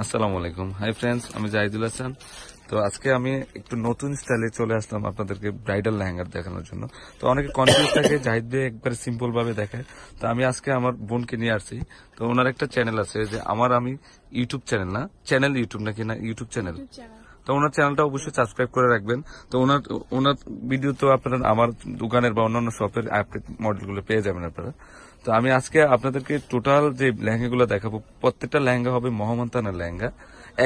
আসসালামু আলাইকুম। Hi friends, আমি জাহিদুল হাসান। তো আজকে আমি একটু নতুন স্টাইলে চলে আসলাম আপনাদেরকে ব্রাইডাল লেহেঙ্গা দেখানোর জন্য। তো অনেকে কনফিউজ থাকে, জাহিদ ভাই একবার সিম্পল ভাবে দেখায়। তো আমি আজকে আমার বোনকে নিয়ে আসছি। তো ওনার একটা চ্যানেল আছে, যে আমি ইউটিউব চ্যানেল না, চ্যানেল ইউটিউব নাকি না ইউটিউব চ্যানেল। তো ওনার চ্যানেলটা অবশ্যই সাবস্ক্রাইব করে রাখবেন। তো ওনার ওনার ভিডিও তো আপনারা আমার দোকানের বা অন্যান্য শপের আপডেট মডেলগুলো পেয়ে যাবেন আপনারা। তো আমি আজকে আপনাদেরকে টোটাল যে লেহেঙ্গাগুলো দেখাবো, প্রত্যেকটা লেহেঙ্গা হবে মহামন্তানের লেহেঙ্গা,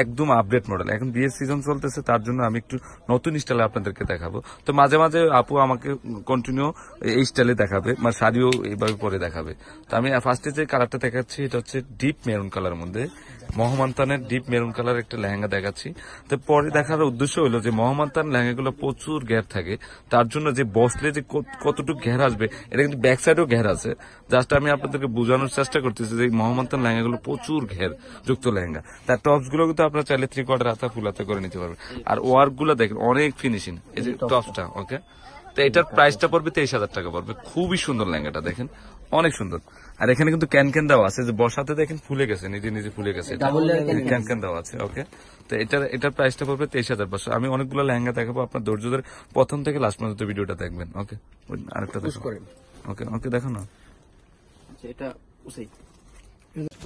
একদম আপডেট মডেল। এখন বিয়ের সিজন চলতেছে, তার জন্য আমি একটু নতুন স্টাইলে আপনাদেরকে দেখাবো। তো মাঝে মাঝে আপু আমাকে কন্টিনিউ এই স্টাইলে দেখাবে, মানে শাড়িও এইভাবে পরে দেখাবে। তো আমি ফার্স্টে যে কালারটা দেখাচ্ছি, এটা হচ্ছে ডিপ মেরুন কালার মধ্যে মহামান্তানের ডিপ মেরুন কালার একটা লেহেঙ্গা দেখাচ্ছি। তো পরে দেখার উদ্দেশ্য হলো যে মহামান্তান লেহেঙ্গাগুলো প্রচুর ঘের থাকে, তার জন্য যে বসলে যে কতটুকু ঘের আসবে, এটা কিন্তু ব্যাক সাইডেও ঘের আছে। জাস্ট আমি আপনাদেরকে বোঝানোর চেষ্টা করতেছি যে মহামান্তান লেহেঙ্গাগুলো প্রচুর ঘের যুক্ত লেহেঙ্গা। তার টপস গুলো কিন্তু আপনারা চাইলে 3/4 হাতা ফুল হাতা করে নিতে পারবেন। আর ওয়ার্ক গুলো দেখেন অনেক ফিনিশিং, এই যে টপসটা। ওকে, তো এটার প্রাইসটা পড়বে 23,000 টাকা পড়বে। খুবই সুন্দর লেহেঙ্গাটা দেখেন, অনেক সুন্দর। আর এখানে কিন্তু ক্যান দেওয়া আছে, যে বসাতে দেখেন ফুলে গেছে, নিজে নিজে ফুলে গেছে, ক্যান দেওয়া আছে। ওকে, তো এটার প্রাইসটা পড়বে 23,500। আমি অনেকগুলো লেহেঙ্গা দেখাবো, আপনার ধৈর্য ধরে প্রথম থেকে লাস্ট পর্যন্ত ভিডিওটা দেখবেন। ওকে, আরেকটা দেখো। ওকে ওকে, দেখো না।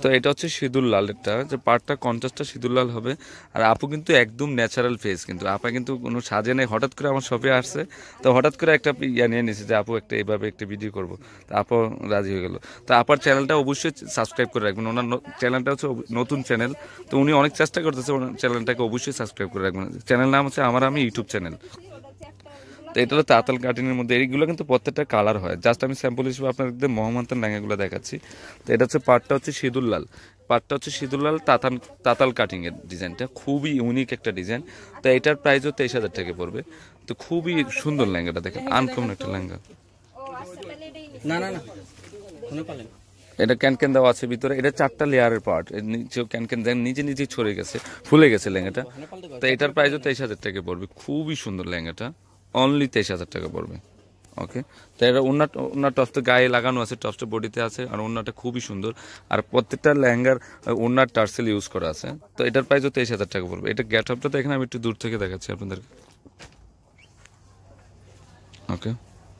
তো এটা হচ্ছে সিঁদুর লালেরটা, যে পার্টটা কন্ট্রাস্টটা সিঁদুর লাল হবে। আর আপু কিন্তু একদম ন্যাচারাল ফেস, কিন্তু আপা কিন্তু কোনো সাজে নেই, হঠাৎ করে আমার শপে আসছে। তো হঠাৎ করে একটা ইয়া নিয়ে নিয়েছে যে আপু একটা এইভাবে একটা ভিডিও করবো। তো আপু রাজি হয়ে গেল। তো আপার চ্যানেলটা অবশ্যই সাবস্ক্রাইব করে রাখবেন। ওনার চ্যানেলটা হচ্ছে নতুন চ্যানেল, তো উনি অনেক চেষ্টা করতেছে, ওনার চ্যানেলটাকে অবশ্যই সাবস্ক্রাইব করে রাখবেন। চ্যানেল নাম হচ্ছে আমি ইউটিউব চ্যানেল। তো এটা হলো তাঁতাল কাটিনের মধ্যে, এইগুলো কিন্তু প্রত্যেকটা কালার হয়। জাস্ট আমি স্যাম্পল হিসেবে আপনাদের মহামান্তান লেহেঙ্গাগুলো দেখাচ্ছি। তো এটা হচ্ছে পাটটা হচ্ছে সিঁদুর লাল, তাঁতাল কাটিং এর ডিজাইনটা খুবই ইউনিক একটা ডিজাইন। তো এটার প্রাইসও 23,000 টাকা পড়বে। তো খুবই সুন্দর লেহেঙ্গাটা দেখেন, আনকমন একটা লেহেঙ্গা। এটা ক্যান দেওয়া আছে ভিতরে, এটা 4টা লেয়ারের পার্ট, নিচেও ক্যান দেন, নিজে নিজে ছড়ে গেছে, ফুলে গেছে লেহেঙ্গাটা। তো এটার প্রাইসও 23,000 টাকা পড়বে। খুবই সুন্দর লেহেঙ্গাটা, অনলি 23,000 টাকা পড়বে। ওকে, তো এটা ওনার টপসটা গায়ে লাগানো আছে, টপসটা বডিতে আছে, আর ওনাটা খুবই সুন্দর। আর প্রত্যেকটা লেহেঙ্গার ওনার টার্সেল ইউজ করা আছে। তো এটার প্রাইসও 23,000 টাকা পড়বে। এটা গেট আপটা দেখেন, আমি একটু দূর থেকে দেখাচ্ছি আপনাদেরকে। ওকে,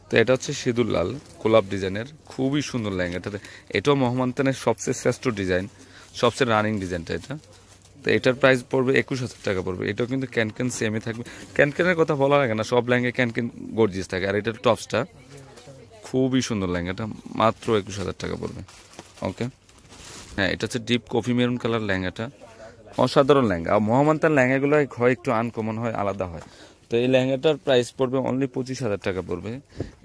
তো এটা হচ্ছে সিঁদুর লাল গোলাপ ডিজাইনের, খুবই সুন্দর লেহেঙ্গাটাতে। এটাও মহামান্তানের সবচেয়ে শ্রেষ্ঠ ডিজাইন, সবচেয়ে রানিং ডিজাইনটা এটা। তো এটার প্রাইস পড়বে 21,000 টাকা পড়বে। এটাও কিন্তু ক্যান সেমই থাকবে, ক্যানের কথা বলা লাগে না, সব লেহেঙ্গা ক্যান গর্জিয়াস থাকে। আর এটার টপসটা খুবই সুন্দর লেহেঙ্গাটা, মাত্র 21,000 টাকা পড়বে। ওকে, হ্যাঁ, এটা হচ্ছে ডিপ কফি মেরুন কালার লেহেঙ্গাটা, অসাধারণ লেহেঙ্গা। আর মহামান্তার লেহেঙ্গাগুলো হয় একটু আনকমন হয়, আলাদা হয়। তো এই লেহেঙ্গাটার প্রাইস পড়বে অনলি 25,000 টাকা পড়বে।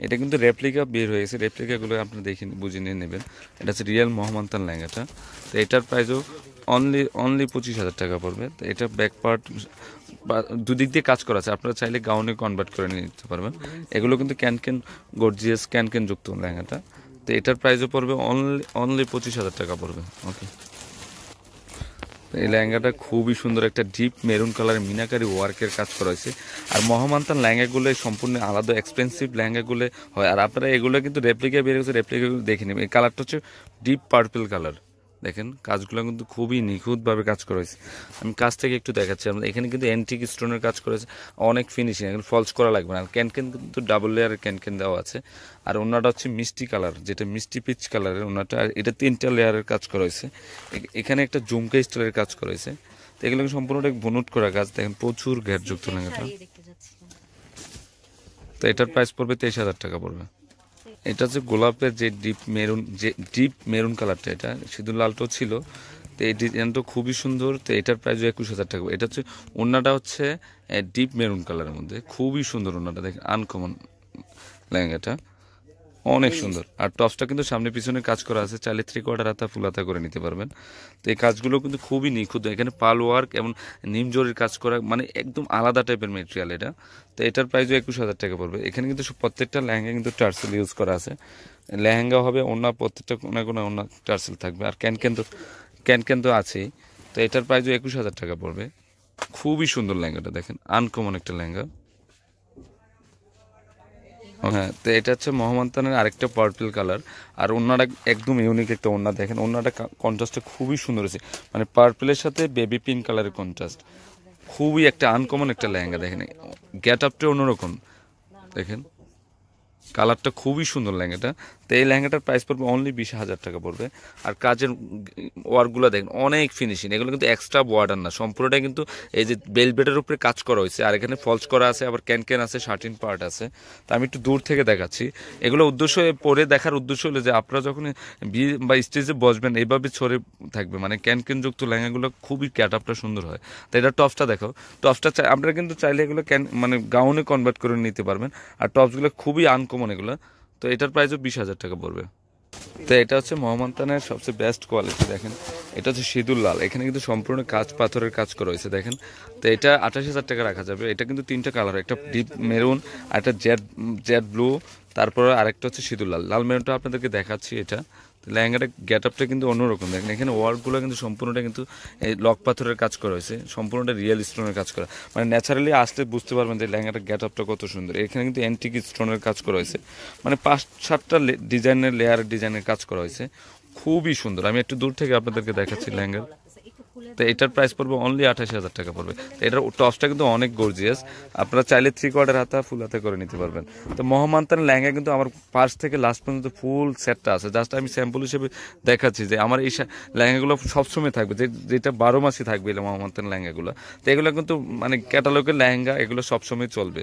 এটা কিন্তু রেপ্লিকা বের হয়ে গেছে, রেপ্লিকাগুলো আপনি দেখে বুঝে নিয়ে নেবেন। এটা হচ্ছে রিয়েল মহামান্তান লেহেঙ্গাটা। তো এটার প্রাইসও অনলি 25,000 টাকা পড়বে। তো এটা ব্যাক পার্ট বা দুদিক দিয়ে কাজ করা আছে, আপনারা চাইলে গাউনে কনভার্ট করে নিতে পারবেন। এগুলো কিন্তু ক্যান গর্জিয়াস ক্যান যুক্ত লেহেঙ্গাটা। তো এটার প্রাইসও পড়বে অনলি 25,000 টাকা পড়বে। ওকে, এই লেহেঙ্গাটা খুবই সুন্দর, একটা ডিপ মেরুন কালারের মিনাকারি ওয়ার্কের কাজ করা হয়েছে। আর মহামান্তান লেহেঙ্গাগুলো সম্পূর্ণ আলাদা এক্সপেন্সিভ লেহেঙ্গাগুলো হয়। আর আপনারা এগুলো কিন্তু রেপ্লিকা বের হয়েছে, রেপ্লিকাগুলো দেখে নেবেন। এই কালারটা হচ্ছে ডিপ পার্পল কালার, দেখেন কাজগুলো কিন্তু খুবই নিখুঁতভাবে কাজ করা হয়েছে। আমি কাজ থেকে একটু দেখাচ্ছি আপনাদের। এখানে কিন্তু অ্যান্টিক স্টোনের কাজ করেছে, অনেক ফিনিশিং, এখানে ফলস করা লাগবে না। আর ক্যান কিন্তু ডাবল লেয়ারের ক্যান দেওয়া আছে। আর ওনাটা হচ্ছে মিষ্টি কালার, যেটা মিষ্টি পিচ কালারের ওনাটা। আর এটা 3টা লেয়ারের কাজ করা হয়েছে। এখানে একটা ঝুমকা স্টাইলের কাজ করা হয়েছে। তো এগুলো সম্পূর্ণটা বুনট করা কাজ, দেখেন প্রচুর ঘেরযুক্ত লেহেঙ্গাটা। তো এটার প্রাইস পড়বে 23,000 টাকা পড়বে। এটা হচ্ছে গোলাপের যে ডিপ মেরুন কালারটা, এটা সিঁদুর লালটাও ছিল। তো এই ডিজাইনটা খুবই সুন্দর। তো এটার প্রাইস 21,000 টাকা। এটা হচ্ছে ওড়নাটা হচ্ছে ডিপ মেরুন কালারের মধ্যে, খুবই সুন্দর ওড়নাটা, দেখেন আনকমন লেহেঙ্গাটা, অনেক সুন্দর। আর টপসটা কিন্তু সামনে পিছনে কাজ করা আছে, চাইলে 3/4 হাতা ফুল হাতা করে নিতে পারবেন। তো এই কাজগুলো কিন্তু খুবই নিখুঁত, এখানে পাল ওয়ার্ক এবং নিম জরির কাজ করা, মানে একদম আলাদা টাইপের মেটেরিয়াল এটা। তো এটার প্রাইসও 21,000 টাকা পড়বে। এখানে কিন্তু প্রত্যেকটা লেহেঙ্গা কিন্তু টার্সেল ইউজ করা আছে। লেহেঙ্গা হবে ওড়না, প্রত্যেকটা কোনো ওড়না টার্সেল থাকবে। আর ক্যান তো আছেই। তো এটার প্রাইসও 21,000 টাকা পড়বে। খুবই সুন্দর লেহেঙ্গাটা দেখেন, আনকমন একটা লেহেঙ্গা। হ্যাঁ, তো এটা হচ্ছে মহামান্তানের আরেকটা পার্পল কালার। আর ওনাটা একদম ইউনিক একটা ওনা, দেখেন ওনাটা কন্ট্রাস্টটা খুবই সুন্দর হয়েছে, মানে পার্পলের সাথে বেবি পিঙ্ক কালারের কন্ট্রাস্ট, খুবই একটা আনকমন একটা লেহেঙ্গা। দেখেন গেট আপটা অন্যরকম, দেখেন কালারটা খুবই সুন্দর লেহেঙ্গাটা। তো এই লেহেঙ্গাটার প্রাইস পড়বে অনলি 20,000 টাকা পড়বে। আর কাজের ওয়ার্কগুলো দেখেন অনেক ফিনিশিং, এগুলো কিন্তু এক্সট্রা বর্ডার না, সম্পূর্ণটা কিন্তু এই যে বেলভেটের উপরে কাজ করা হয়েছে। আর এখানে ফলস করা আছে, আবার ক্যান আছে, শার্টিন পার্ট আছে। তো আমি একটু দূর থেকে দেখাচ্ছি। এগুলো উদ্দেশ্য পরে দেখার উদ্দেশ্য হলো যে আপনারা যখন বিয়ে বা স্টেজে বসবেন এইভাবে ছড়ে থাকবে, মানে যুক্ত লেহেঙ্গাগুলো খুবই ক্যাট আপটা সুন্দর হয়। তো এটা টপসটা দেখো, টপসটা আপনারা কিন্তু চাইলে এগুলো মানে গাউনে কনভার্ট করে নিতে পারবেন। আর টপসগুলো খুবই আনকমন এগুলো। তো এটার প্রাইসও 20,000 টাকা পড়বে। তো এটা হচ্ছে মহামান্তানের সবচেয়ে বেস্ট কোয়ালিটি। দেখেন এটা হচ্ছে সিঁদুর লাল, এখানে কিন্তু সম্পূর্ণ কাজ পাথরের কাজ করা হয়েছে দেখেন। তো এটা 28,000 টাকা রাখা যাবে। এটা কিন্তু তিনটা কালার, একটা ডিপ মেরুন, আর একটা জেড ব্লু, তারপরে আরেকটা হচ্ছে সিঁদুর লাল। লাল মেরুনটা আপনাদেরকে দেখাচ্ছি। এটা লেহেঙ্গাটা গেট আপটা কিন্তু অন্যরকম। দেখেন এখানে ওয়ার্কগুলো কিন্তু সম্পূর্ণটা কিন্তু এই লক পাথরের কাজ করা হয়েছে, সম্পূর্ণটা রিয়েল স্টোনের কাজ করা, মানে ন্যাচারালি আসলে বুঝতে পারবেন যে লেহেঙ্গাটার গেট আপটা কত সুন্দর। এখানে কিন্তু অ্যান্টিক স্টোনের কাজ করা হয়েছে, মানে 5-7টা ডিজাইনের ডিজাইনের কাজ করা হয়েছে, খুবই সুন্দর। আমি একটু দূর থেকে আপনাদেরকে দেখাচ্ছি লেহেঙ্গার। তো এটার প্রাইস পড়বে অনলি 28,000 টাকা পড়বে। তো এটার টপসটা কিন্তু অনেক গর্জিয়াস, আপনারা চাইলে 3/4 হাতা ফুল হাতে করে নিতে পারবেন। তো মহামান্তান লেহেঙ্গা কিন্তু আমার ফার্স্ট থেকে লাস্ট পর্যন্ত ফুল সেটটা আছে, জাস্ট আমি স্যাম্পল হিসেবে দেখাচ্ছি যে আমার এই লেহেঙ্গাগুলো সবসময় থাকবে, যেটা 12 মাসই থাকবে এই মহামান্তান লেহেঙ্গাগুলো। তো এগুলো কিন্তু মানে ক্যাটালগের লেহেঙ্গা, এগুলো সবসময় চলবে।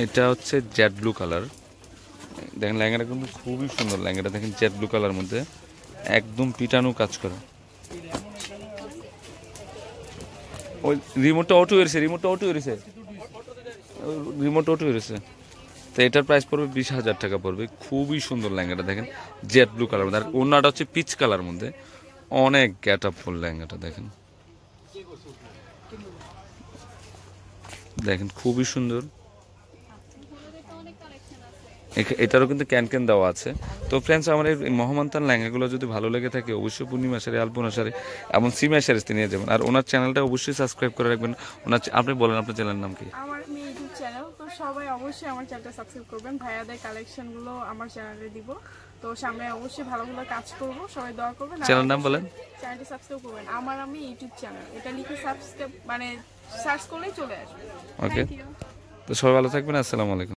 এটা হচ্ছে জেড ব্লু কালার, দেখেন লেহেঙ্গাটা কিন্তু খুবই সুন্দর। লেহেঙ্গাটা দেখেন জেড ব্লু কালার মধ্যে একদম পিটানো কাজ করা। ওই রিমোটটা অটো হয়েছে, রিমোট অটো হয়েছে। তো এটার প্রাইস পড়বে 20,000 টাকা পড়বে। খুবই সুন্দর লেহেঙ্গাটা, দেখেন জেড ব্লু কালার মধ্যে। আর ওনাটা হচ্ছে পিচ কালার মধ্যে, অনেক গেট আপ ফুল লেহেঙ্গাটা। দেখেন দেখেন খুবই সুন্দর। এটারও কিন্তু ক্যান দেওয়া আছে। তো ফ্রেন্ডস, আমার এই মহামান্তান লেহেঙ্গাগুলো যদি ভালো লেগে থাকে অবশ্যই পূর্ণিমা শাড়ি, আলপনা শাড়ি এবং সিমা শাড়িতে নিয়ে যাবেন। আর ওনার চ্যানেলটা অবশ্যই সাবস্ক্রাইব করে রাখবেন। আপনি বলেন আপনার চ্যানেলের নাম কি? আমার ইউটিউব চ্যানেল, তো সবাই অবশ্যই আমার চ্যানেলটা সাবস্ক্রাইব করবেন। ভাইয়াদের কালেকশনগুলো আমার চ্যানেলে দিব। তো সামনে অবশ্যই ভালো ভালো কাজ করব, সবাই দোয়া করবেন। চ্যানেল নাম বলেন। চ্যানেলটা সাবস্ক্রাইব করবেন। আমি ইউটিউব চ্যানেল, এটা লিখে সাবস্ক্রাইব মানে সার্চ করলেই চলে আসবে। ওকে, তো সবাই ভালো থাকবেন। আসসালামু আলাইকুম।